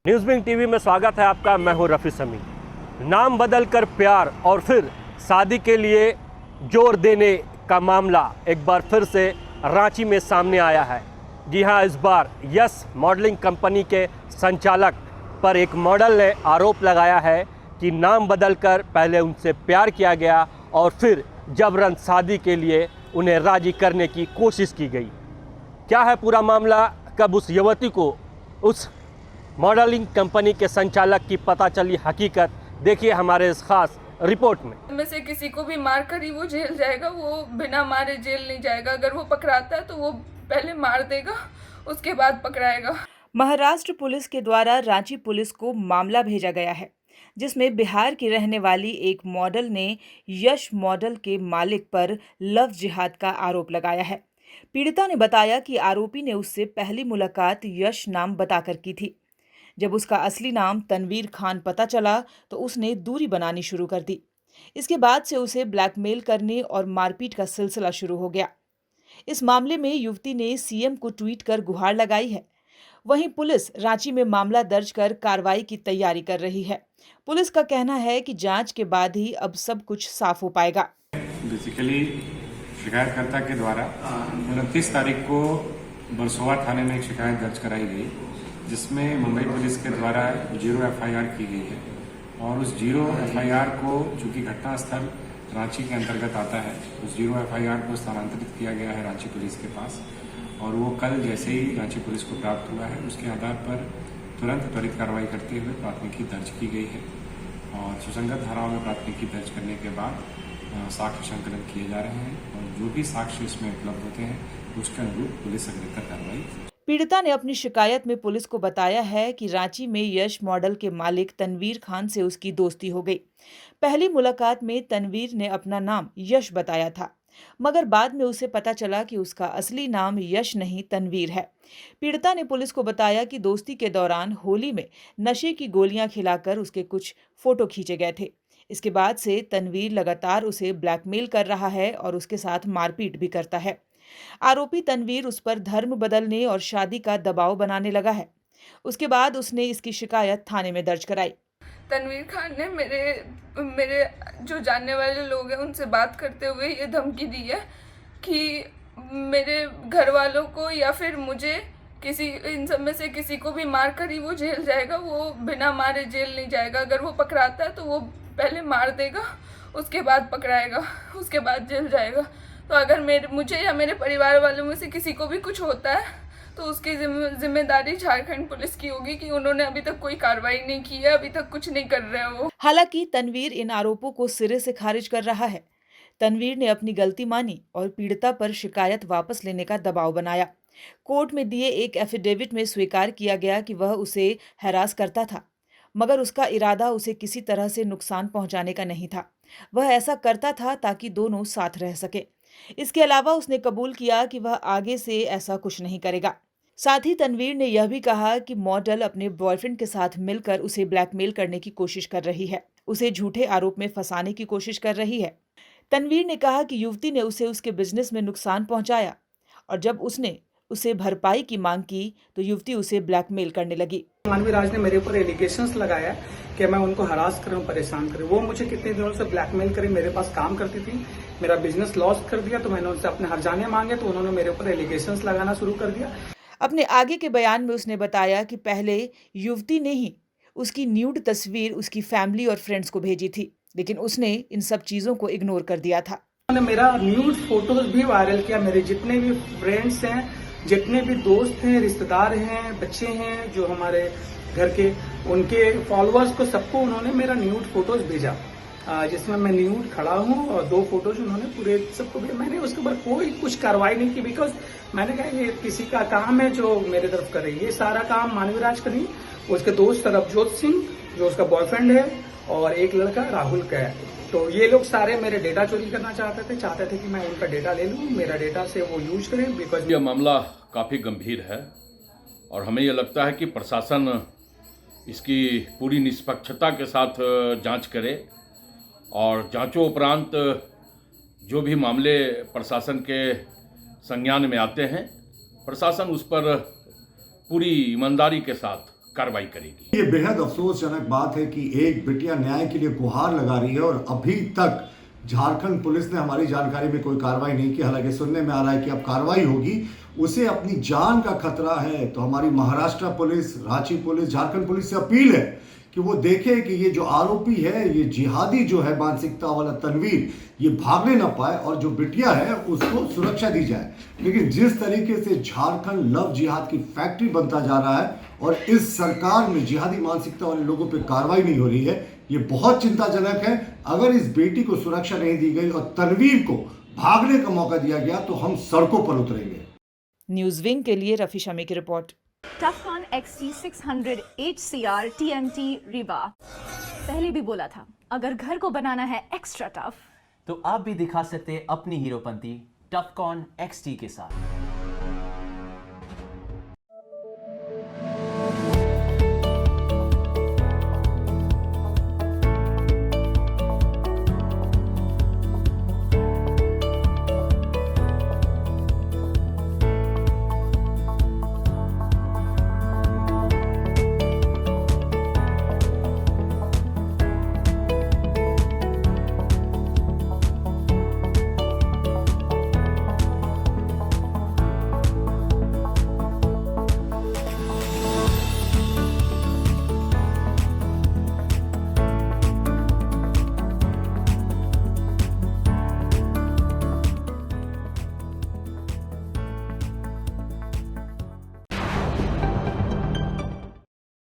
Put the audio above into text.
न्यूज़विंग TV में स्वागत है आपका। मैं हूं रफ़ी समी। नाम बदल कर प्यार और फिर शादी के लिए जोर देने का मामला एक बार फिर से रांची में सामने आया है। जी हां, इस बार यस मॉडलिंग कंपनी के संचालक पर एक मॉडल ने आरोप लगाया है कि नाम बदलकर पहले उनसे प्यार किया गया और फिर जबरन शादी के लिए उन्हें राजी करने की कोशिश की गई। क्या है पूरा मामला, कब उस युवती को उस मॉडलिंग कंपनी के संचालक की पता चली हकीकत, देखिए हमारे इस खास रिपोर्ट में से किसी को भी मार कर ही वो जेल जाएगा, वो बिना मारे जेल नहीं जाएगा। अगर वो पकड़ाता है तो वो पहले मार देगा, उसके बाद पकड़ाएगा। महाराष्ट्र पुलिस के द्वारा रांची पुलिस को मामला भेजा गया है, जिसमें बिहार की रहने वाली एक मॉडल ने यश मॉडल के मालिक पर लव जिहाद का आरोप लगाया है। पीड़िता ने बताया कि आरोपी ने उससे पहली मुलाकात यश नाम बताकर की थी। जब उसका असली नाम तनवीर खान पता चला तो उसने दूरी बनानी शुरू कर दी। इसके बाद से उसे ब्लैकमेल करने और मारपीट का सिलसिला शुरू हो गया। इस मामले में युवती ने सीएम को ट्वीट कर गुहार लगाई है। वहीं पुलिस रांची में मामला दर्ज कर कार्रवाई की तैयारी कर रही है। पुलिस का कहना है कि जांच के बाद ही अब सब कुछ साफ हो पाएगा। बेसिकली शिकायतकर्ता के द्वारा 29 तारीख को बरसोवा थाने में एक शिकायत दर्ज कराई गई, जिसमें मुंबई पुलिस के द्वारा 0 एफआईआर की गई है। और उस 0 एफआईआर को, चूंकि घटनास्थल रांची के अंतर्गत आता है, उस 0 एफआईआर को स्थानांतरित किया गया है रांची पुलिस के पास। और वो कल जैसे ही रांची पुलिस को प्राप्त हुआ है, उसके आधार पर तुरंत त्वरित कार्रवाई करते हुए प्राथमिकी दर्ज की गई है। और सुसंगत धाराओं में प्राथमिकी दर्ज करने के बाद साक्ष्य संकलन किए जा रहे हैं और जो भी साक्ष्य इसमें उपलब्ध होते हैं उसके अनुरूप पुलिस अग्रेतर कार्रवाई। पीड़िता ने अपनी शिकायत में पुलिस को बताया है कि रांची में यश मॉडल के मालिक तनवीर खान से उसकी दोस्ती हो गई। पहली मुलाकात में तनवीर ने अपना नाम यश बताया था, मगर बाद में उसे पता चला कि उसका असली नाम यश नहीं तनवीर है। पीड़िता ने पुलिस को बताया कि दोस्ती के दौरान होली में नशे की गोलियां खिलाकर उसके कुछ फोटो खींचे गए थे। इसके बाद से तनवीर लगातार उसे ब्लैकमेल कर रहा है और उसके साथ मारपीट भी करता है। आरोपी तनवीर उस पर धर्म बदलने और शादी का दबाव बनाने लगा है। उसके बाद उसने इसकी शिकायत थाने में दर्ज कराई। तनवीर खान ने मेरे जो जानने वाले लोग हैं उनसे बात करते हुए ये धमकी दी है कि मेरे घर वालों को या फिर मुझे इन सब में से किसी को भी मार कर ही वो जेल जाएगा, वो बिना मारे जेल नहीं जाएगा। अगर वो पकड़ाता है तो वो पहले मार देगा, उसके बाद पकड़ाएगा, उसके बाद जेल जाएगा। तो अगर मुझे या मेरे परिवार वालों में से किसी को भी कुछ होता है तो उसकी जिम्मेदारी झारखंड पुलिस की होगी कि उन्होंने अभी तक कोई कार्रवाई नहीं की है, अभी तक कुछ नहीं कर रहे हैं वो। हालांकि तनवीर इन आरोपों को सिरे से खारिज कर रहा है। तनवीर ने अपनी गलती मानी और पीड़िता पर शिकायत वापस लेने का दबाव बनाया। कोर्ट में दिए एक एफिडेविट में स्वीकार किया गया कि वह उसे हरास करता था, मगर उसका इरादा उसे किसी तरह से नुकसान पहुंचाने का नहीं था। वह ऐसा करता था ताकि दोनों साथ रह सके। इसके अलावा उसने कबूल किया कि वह आगे से ऐसा कुछ नहीं करेगा। साथ ही तनवीर ने यह भी कहा कि मॉडल अपने बॉयफ्रेंड के साथ मिलकर उसे ब्लैकमेल करने की कोशिश कर रही है, उसे झूठे आरोप में फंसाने की कोशिश कर रही है। तनवीर ने कहा कि युवती ने उसे उसके बिजनेस में नुकसान पहुंचाया और जब उसने उसे भरपाई की मांग की तो युवती उसे ब्लैकमेल करने लगी। मानवी राज ने मेरे ऊपर एलिगेशंस लगाया कि मैं उनको हरास करूं, परेशान करूं। वो मुझे कितने दिनों से ब्लैकमेल करे, मेरे पास काम करती थी, मेरा बिजनेस लॉस कर दिया। तो मैंने उनसे अपने हर्जाने मांगे तो उन्होंने मेरे ऊपर एलिगेशंस लगाना शुरू कर दिया। अपने आगे के बयान में उसने बताया कि पहले युवती ने ही उसकी न्यूड तस्वीर उसकी फैमिली और फ्रेंड्स को भेजी थी, लेकिन उसने इन सब चीजों को इग्नोर कर दिया था। उन्होंने मेरा न्यूड फोटोज भी वायरल किया। मेरे जितने भी फ्रेंड्स हैं, जितने भी दोस्त हैं, रिश्तेदार हैं, बच्चे हैं जो हमारे घर के, उनके फॉलोअर्स को सबको उन्होंने मेरा न्यूड फोटोज भेजा, जिसमें मैं न्यूड खड़ा हूं और 2 फोटोज उन्होंने पूरे सबको भेजा। मैंने उसके ऊपर कोई कुछ कार्रवाई नहीं की, बिकॉज मैंने कहा ये किसी का काम है जो मेरे तरफ करे। ये सारा काम मानवीराज का नहीं, उसके दोस्त रवजोत सिंह जो उसका बॉयफ्रेंड है और एक लड़का राहुल का है। तो ये लोग सारे मेरे डेटा चोरी करना चाहते थे कि मैं उनका डेटा ले लूं, मेरा डेटा से वो यूज करें। बिकॉज यह मामला काफ़ी गंभीर है और हमें यह लगता है कि प्रशासन इसकी पूरी निष्पक्षता के साथ जांच करे और जांचों उपरांत जो भी मामले प्रशासन के संज्ञान में आते हैं, प्रशासन उस पर पूरी ईमानदारी के साथ कार्रवाई करेगी। ये बेहद अफसोसजनक बात है कि एक बिटिया न्याय के लिए गुहार लगा रही है और अभी तक झारखंड पुलिस ने हमारी जानकारी में कोई कार्रवाई नहीं की। हालांकि सुनने में आ रहा है कि अब कार्रवाई होगी। उसे अपनी जान का खतरा है, तो हमारी Maharashtra police, Ranchi police, Jharkhand police से अपील है कि वो देखे कि ये जो आरोपी है, ये जिहादी जो है मानसिकता वाला तनवीर, ये भागने ना पाए और जो बिटिया है उसको सुरक्षा दी जाए। लेकिन जिस तरीके से झारखंड लव जिहाद की फैक्ट्री बनता जा रहा है और इस सरकार में जिहादी मानसिकता वाले लोगों पर कार्रवाई नहीं हो रही है, ये बहुत चिंताजनक है। अगर इस बेटी को सुरक्षा नहीं दी गई और तनवीर को भागने का मौका दिया गया तो हम सड़कों पर उतरेंगे। न्यूज विंग के लिए रफी शमी की report. टफकॉन XT 600 HCR TMT Riva. पहले भी बोला था, अगर घर को बनाना है एक्स्ट्रा टफ तो आप भी दिखा सकते अपनी हीरोपंती टफकॉन XT के साथ।